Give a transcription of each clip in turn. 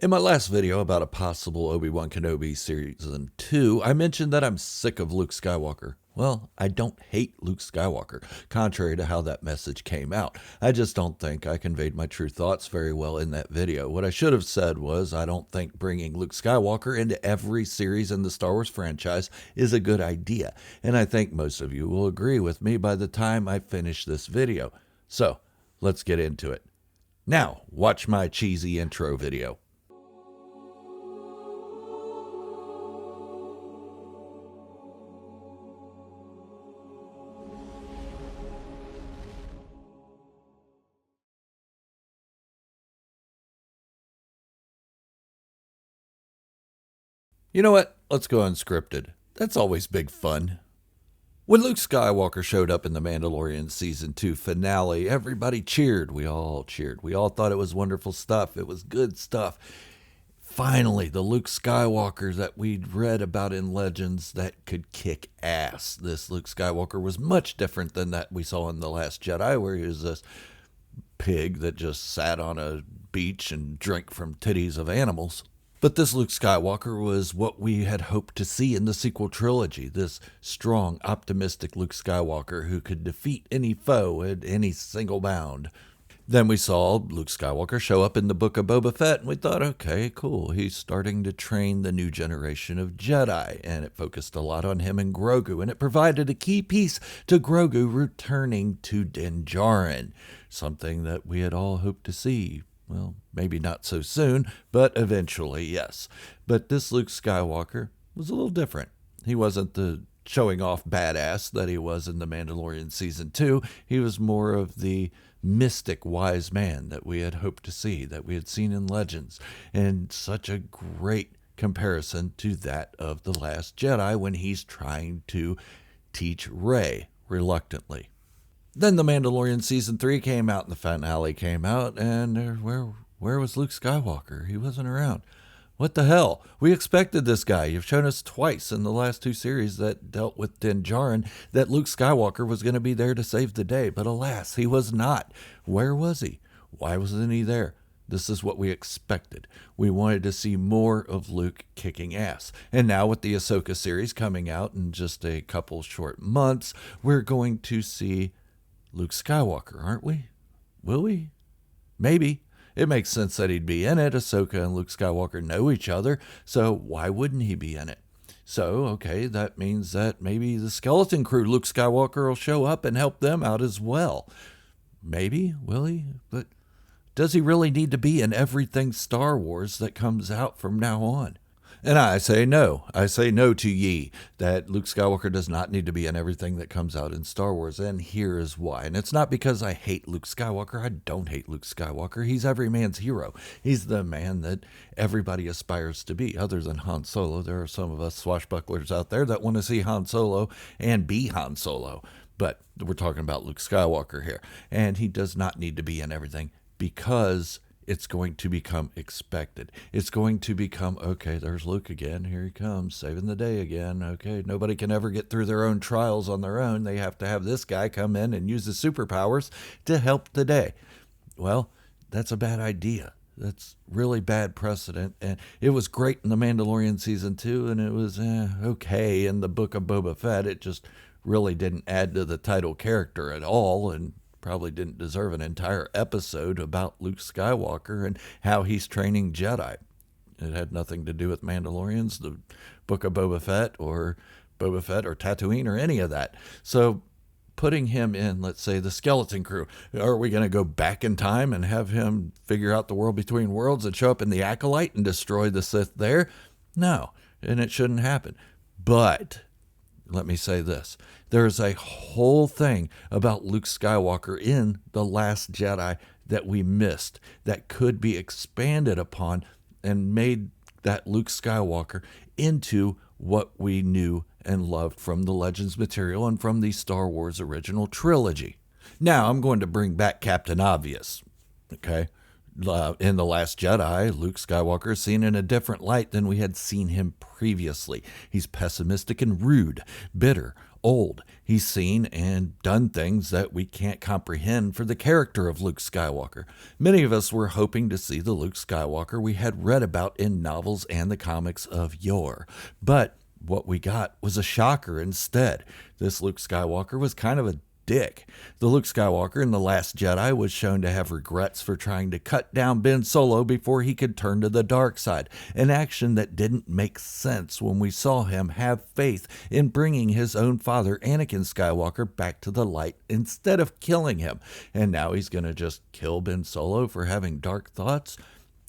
In my last video about a possible Obi-Wan Kenobi Season 2, I mentioned that I'm sick of Luke Skywalker. Well, I don't hate Luke Skywalker, contrary to how that message came out. I just don't think I conveyed my true thoughts very well in that video. What I should have said was I don't think bringing Luke Skywalker into every series in the Star Wars franchise is a good idea, and I think most of you will agree with me by the time I finish this video. So, let's get into it. Now, watch my cheesy intro video. You know what? Let's go unscripted. That's always big fun. When Luke Skywalker showed up in The Mandalorian Season 2 finale, everybody cheered. We all cheered. We all thought it was wonderful stuff. It was good stuff. Finally, the Luke Skywalker that we'd read about in Legends that could kick ass. This Luke Skywalker was much different than that we saw in The Last Jedi, where he was this pig that just sat on a beach and drank from titties of animals. But this Luke Skywalker was what we had hoped to see in the sequel trilogy, this strong, optimistic Luke Skywalker who could defeat any foe at any single bound. Then we saw Luke Skywalker show up in the Book of Boba Fett, and we thought, okay, cool, he's starting to train the new generation of Jedi, and it focused a lot on him and Grogu, and it provided a key piece to Grogu returning to Din Djarin, something that we had all hoped to see. Well, maybe not so soon, but eventually, yes. But this Luke Skywalker was a little different. He wasn't the showing off badass that he was in The Mandalorian Season 2. He was more of the mystic wise man that we had hoped to see, that we had seen in Legends. And such a great comparison to that of The Last Jedi when he's trying to teach Rey reluctantly. Then The Mandalorian Season 3 came out and the finale came out, and where was Luke Skywalker? He wasn't around. What the hell? We expected this guy. You've shown us twice in the last two series that dealt with Din Djarin that Luke Skywalker was going to be there to save the day, but alas, he was not. Where was he? Why wasn't he there? This is what we expected. We wanted to see more of Luke kicking ass. And now with the Ahsoka series coming out in just a couple short months, we're going to see Luke Skywalker, aren't we? Will we? Maybe. It makes sense that he'd be in it. Ahsoka and Luke Skywalker know each other, so why wouldn't he be in it? So, okay, that means that maybe the Skeleton Crew, Luke Skywalker, will show up and help them out as well. Maybe, will he? But does he really need to be in everything Star Wars that comes out from now on? And I say no. I say no to ye, that Luke Skywalker does not need to be in everything that comes out in Star Wars, and here is why. And it's not because I hate Luke Skywalker. I don't hate Luke Skywalker. He's every man's hero. He's the man that everybody aspires to be, other than Han Solo. There are some of us swashbucklers out there that want to see Han Solo and be Han Solo. But we're talking about Luke Skywalker here, and he does not need to be in everything because it's going to become expected. It's going to become, okay, there's Luke again. Here he comes, saving the day again. Okay, nobody can ever get through their own trials on their own. They have to have this guy come in and use his superpowers to help the day. Well, that's a bad idea. That's really bad precedent. And it was great in The Mandalorian Season 2, and it was okay in the Book of Boba Fett. It just really didn't add to the title character at all, and probably didn't deserve an entire episode about Luke Skywalker and how he's training Jedi. It had nothing to do with Mandalorians, the Book of Boba Fett or Tatooine or any of that. So putting him in, let's say, the Skeleton Crew, are we going to go back in time and have him figure out the world between worlds and show up in the Acolyte and destroy the Sith there? No, and it shouldn't happen. But let me say this. There's a whole thing about Luke Skywalker in The Last Jedi that we missed that could be expanded upon and made that Luke Skywalker into what we knew and loved from the Legends material and from the Star Wars original trilogy. Now, I'm going to bring back Captain Obvious, okay? In The Last Jedi, Luke Skywalker is seen in a different light than we had seen him previously. He's pessimistic and rude, bitter, old. He's seen and done things that we can't comprehend for the character of Luke Skywalker. Many of us were hoping to see the Luke Skywalker we had read about in novels and the comics of yore. But what we got was a shocker instead. This Luke Skywalker was kind of a dick. The Luke Skywalker in The Last Jedi was shown to have regrets for trying to cut down Ben Solo before he could turn to the dark side, an action that didn't make sense when we saw him have faith in bringing his own father, Anakin Skywalker, back to the light instead of killing him. And now he's going to just kill Ben Solo for having dark thoughts?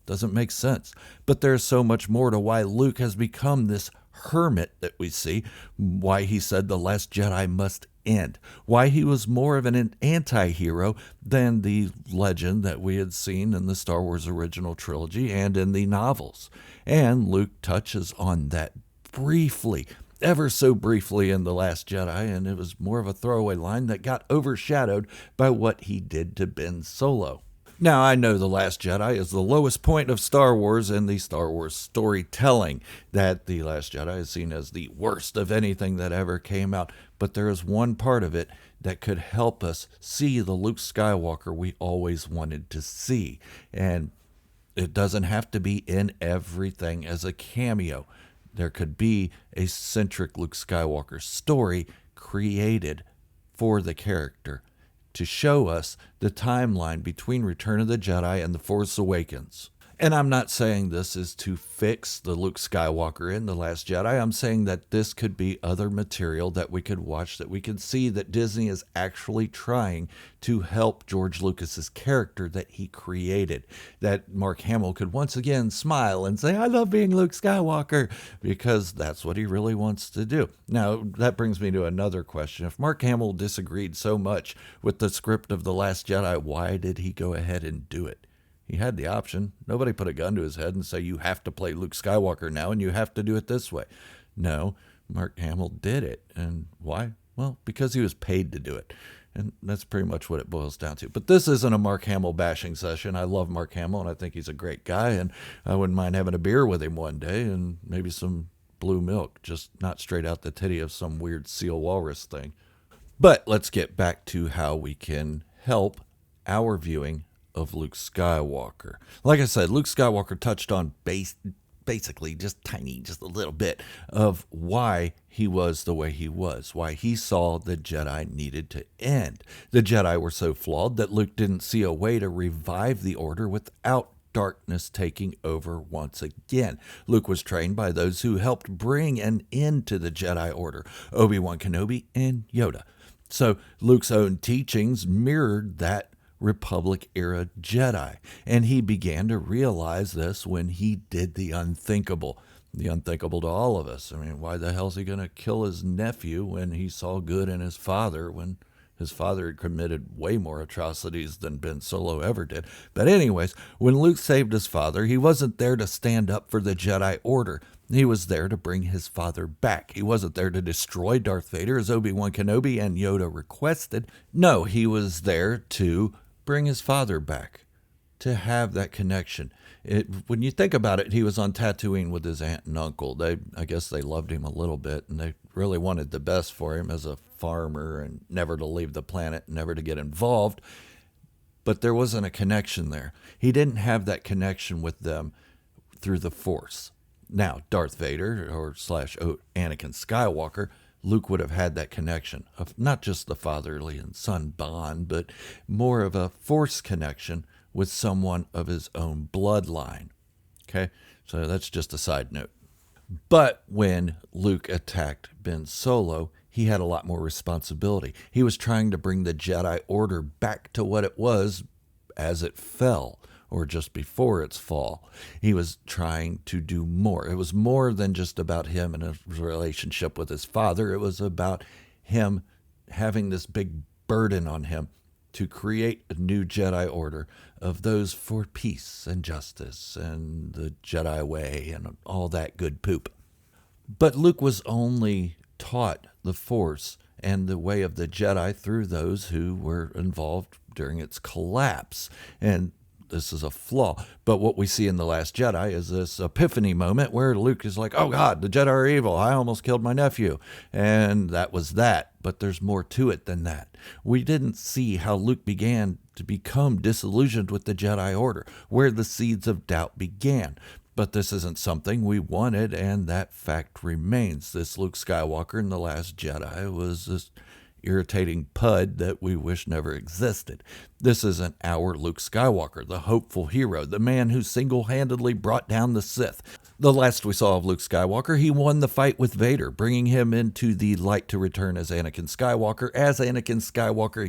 Doesn't make sense. But there's so much more to why Luke has become this hermit that we see, why he said The Last Jedi must end, why he was more of an anti-hero than the legend that we had seen in the Star Wars original trilogy and in the novels. And Luke touches on that briefly, ever so briefly in The Last Jedi, and it was more of a throwaway line that got overshadowed by what he did to Ben Solo. Now, I know The Last Jedi is the lowest point of Star Wars in the Star Wars storytelling, that The Last Jedi is seen as the worst of anything that ever came out, but there is one part of it that could help us see the Luke Skywalker we always wanted to see. And it doesn't have to be in everything as a cameo. There could be a centric Luke Skywalker story created for the character to show us the timeline between Return of the Jedi and The Force Awakens. And I'm not saying this is to fix the Luke Skywalker in The Last Jedi. I'm saying that this could be other material that we could watch, that we could see that Disney is actually trying to help George Lucas's character that he created. That Mark Hamill could once again smile and say, "I love being Luke Skywalker," because that's what he really wants to do. Now, that brings me to another question. If Mark Hamill disagreed so much with the script of The Last Jedi, why did he go ahead and do it? He had the option. Nobody put a gun to his head and say, "You have to play Luke Skywalker now and you have to do it this way." No, Mark Hamill did it. And why? Well, because he was paid to do it. And that's pretty much what it boils down to. But this isn't a Mark Hamill bashing session. I love Mark Hamill and I think he's a great guy. And I wouldn't mind having a beer with him one day and maybe some blue milk, just not straight out the titty of some weird seal walrus thing. But let's get back to how we can help our viewing of Luke Skywalker. Like I said, Luke Skywalker touched on basically just a little bit of why he was the way he was, why he saw the Jedi needed to end. The Jedi were so flawed that Luke didn't see a way to revive the Order without darkness taking over once again. Luke was trained by those who helped bring an end to the Jedi Order, Obi-Wan Kenobi and Yoda. So Luke's own teachings mirrored that Republic-era Jedi, and he began to realize this when he did the unthinkable to all of us. I mean, why the hell is he going to kill his nephew when he saw good in his father, when his father had committed way more atrocities than Ben Solo ever did? But anyways, when Luke saved his father, he wasn't there to stand up for the Jedi Order. He was there to bring his father back. He wasn't there to destroy Darth Vader as Obi-Wan Kenobi and Yoda requested. No, he was there to bring his father back, to have that connection. When you think about it, he was on Tatooine with his aunt and uncle. I guess they loved him a little bit, and they really wanted the best for him as a farmer and never to leave the planet, never to get involved. But there wasn't a connection there. He didn't have that connection with them through the Force. Now, Darth Vader or / Anakin Skywalker, Luke would have had that connection of not just the fatherly and son bond, but more of a Force connection with someone of his own bloodline. Okay, so that's just a side note. But when Luke attacked Ben Solo, he had a lot more responsibility. He was trying to bring the Jedi Order back to what it was as it fell, or just before its fall. He was trying to do more. It was more than just about him and his relationship with his father. It was about him having this big burden on him to create a new Jedi Order of those for peace and justice and the Jedi way and all that good poop. But Luke was only taught the Force and the way of the Jedi through those who were involved during its collapse. And this is a flaw. But what we see in The Last Jedi is this epiphany moment where Luke is like, oh God, the Jedi are evil. I almost killed my nephew. And that was that. But there's more to it than that. We didn't see how Luke began to become disillusioned with the Jedi Order, where the seeds of doubt began. But this isn't something we wanted, and that fact remains. This Luke Skywalker in The Last Jedi was this irritating pud that we wish never existed. This isn't our Luke Skywalker, the hopeful hero, the man who single-handedly brought down the Sith. The last we saw of Luke Skywalker, he won the fight with Vader, bringing him into the light to return as Anakin Skywalker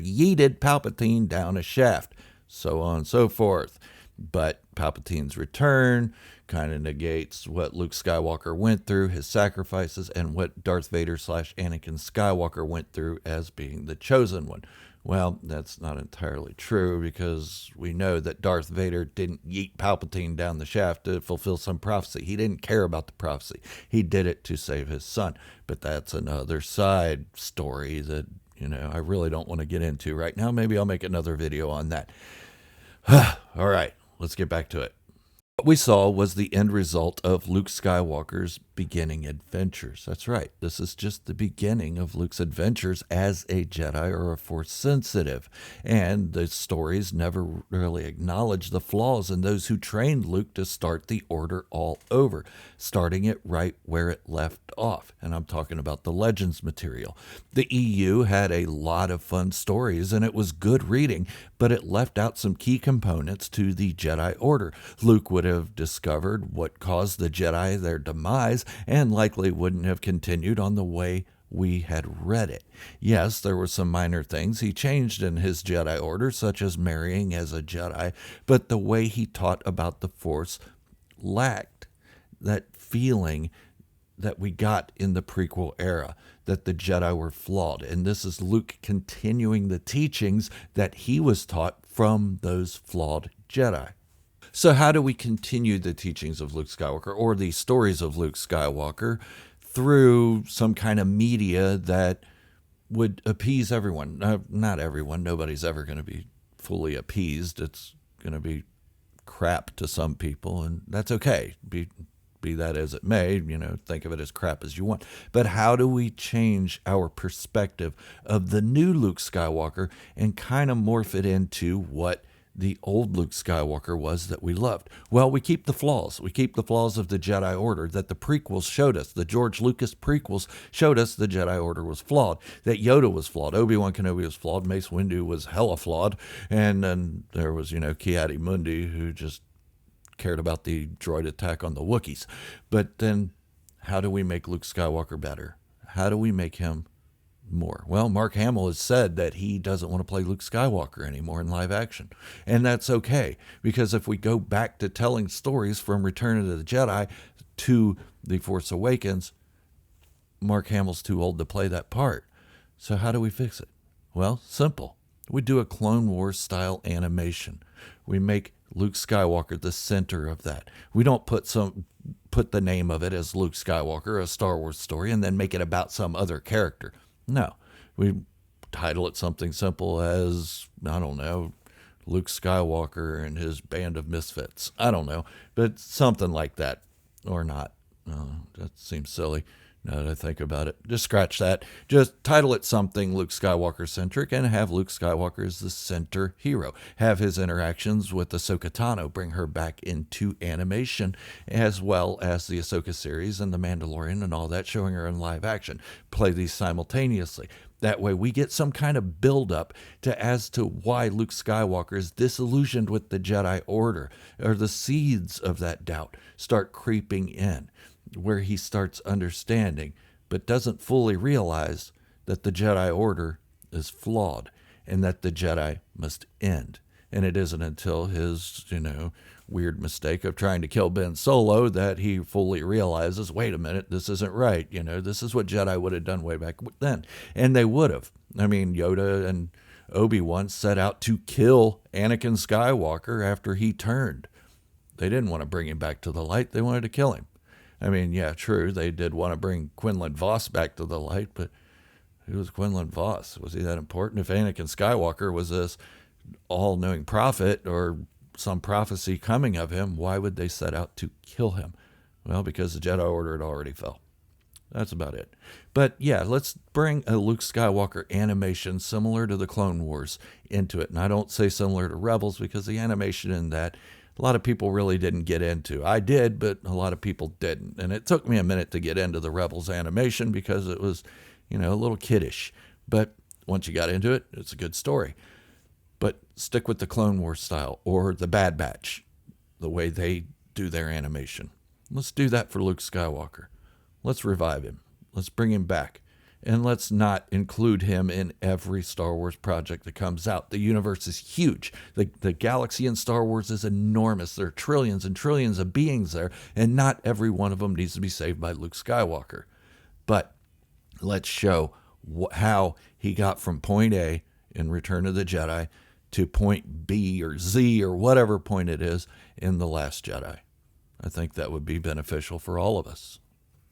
yeeted Palpatine down a shaft, so on and so forth. But Palpatine's return kind of negates what Luke Skywalker went through, his sacrifices, and what Darth Vader / Anakin Skywalker went through as being the chosen one. Well, that's not entirely true, because we know that Darth Vader didn't yeet Palpatine down the shaft to fulfill some prophecy. He didn't care about the prophecy. He did it to save his son. But that's another side story that, I really don't want to get into right now. Maybe I'll make another video on that. All right, let's get back to it. What we saw was the end result of Luke Skywalker's beginning adventures. That's right. This is just the beginning of Luke's adventures as a Jedi or a Force sensitive. And the stories never really acknowledge the flaws in those who trained Luke to start the Order all over, starting it right where it left off. And I'm talking about the Legends material. The EU had a lot of fun stories, and it was good reading, but it left out some key components to the Jedi Order. Luke would have discovered what caused the Jedi their demise, and likely wouldn't have continued on the way we had read it. Yes, there were some minor things he changed in his Jedi Order, such as marrying as a Jedi, but the way he taught about the Force lacked that feeling that we got in the prequel era, that the Jedi were flawed. And this is Luke continuing the teachings that he was taught from those flawed Jedi. So how do we continue the teachings of Luke Skywalker, or the stories of Luke Skywalker, through some kind of media that would appease everyone? Not everyone. Nobody's ever going to be fully appeased. It's going to be crap to some people, and that's okay. Be that as it may, think of it as crap as you want. But how do we change our perspective of the new Luke Skywalker and kind of morph it into what the old Luke Skywalker was that we loved? Well, we keep the flaws. We keep the flaws of the Jedi Order that the prequels showed us. The George Lucas prequels showed us the Jedi Order was flawed, that Yoda was flawed, Obi-Wan Kenobi was flawed, Mace Windu was hella flawed, and then there was, Ki-Adi-Mundi, who just cared about the droid attack on the Wookiees. But then how do we make Luke Skywalker better? How do we make him more? Well, Mark Hamill has said that he doesn't want to play Luke Skywalker anymore in live action. And that's okay, because if we go back to telling stories from Return of the Jedi to The Force Awakens, Mark Hamill's too old to play that part. So how do we fix it? Well, simple. We do a Clone Wars style animation. We make Luke Skywalker the center of that. We don't put the name of it as Luke Skywalker, a Star Wars story, and then make it about some other character. No, we title it something simple as, I don't know, Luke Skywalker and his band of misfits. I don't know, but something like that, or not. That seems silly now that I think about it. Just scratch that. Just title it something Luke Skywalker centric and have Luke Skywalker as the center hero. Have his interactions with Ahsoka Tano, bring her back into animation, as well as the Ahsoka series and The Mandalorian and all that, showing her in live action. Play these simultaneously. That way we get some kind of build-up as to why Luke Skywalker is disillusioned with the Jedi Order, or the seeds of that doubt start creeping in, where he starts understanding, but doesn't fully realize that the Jedi Order is flawed and that the Jedi must end. And it isn't until his, weird mistake of trying to kill Ben Solo that he fully realizes, wait a minute, this isn't right. This is what Jedi would have done way back then. And they would have. I mean, Yoda and Obi-Wan set out to kill Anakin Skywalker after he turned. They didn't want to bring him back to the light. They wanted to kill him. I mean, yeah, true, they did want to bring Quinlan Vos back to the light, but who was Quinlan Vos? Was he that important? If Anakin Skywalker was this all-knowing prophet, or some prophecy coming of him, why would they set out to kill him? Well, because the Jedi Order had already fell. That's about it. But yeah, let's bring a Luke Skywalker animation similar to the Clone Wars into it. And I don't say similar to Rebels because the animation in that, a lot of people really didn't get into. I did, but a lot of people didn't. And it took me a minute to get into the Rebels animation because it was, a little kiddish. But once you got into it, it's a good story. But stick with the Clone Wars style or the Bad Batch, the way they do their animation. Let's do that for Luke Skywalker. Let's revive him. Let's bring him back. And let's not include him in every Star Wars project that comes out. The universe is huge. The galaxy in Star Wars is enormous. There are trillions and trillions of beings there, and not every one of them needs to be saved by Luke Skywalker. But let's show how he got from point A in Return of the Jedi to point B or Z or whatever point it is in The Last Jedi. I think that would be beneficial for all of us.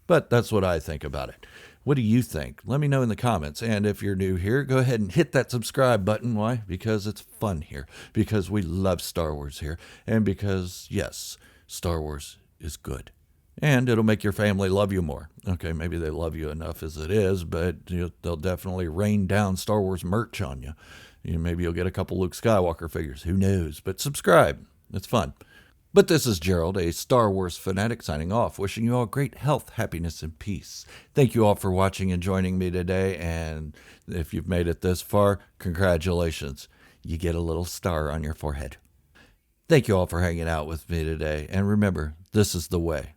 But that's what I think about it. What do you think? Let me know in the comments. And if you're new here, go ahead and hit that subscribe button. Why? Because it's fun here. Because we love Star Wars here. And because, yes, Star Wars is good. And it'll make your family love you more. Okay, maybe they love you enough as it is, but they'll definitely rain down Star Wars merch on you. Maybe you'll get a couple Luke Skywalker figures. Who knows? But subscribe. It's fun. But this is Gerald, a Star Wars fanatic, signing off, wishing you all great health, happiness, and peace. Thank you all for watching and joining me today, and if you've made it this far, congratulations. You get a little star on your forehead. Thank you all for hanging out with me today, and remember, this is the way.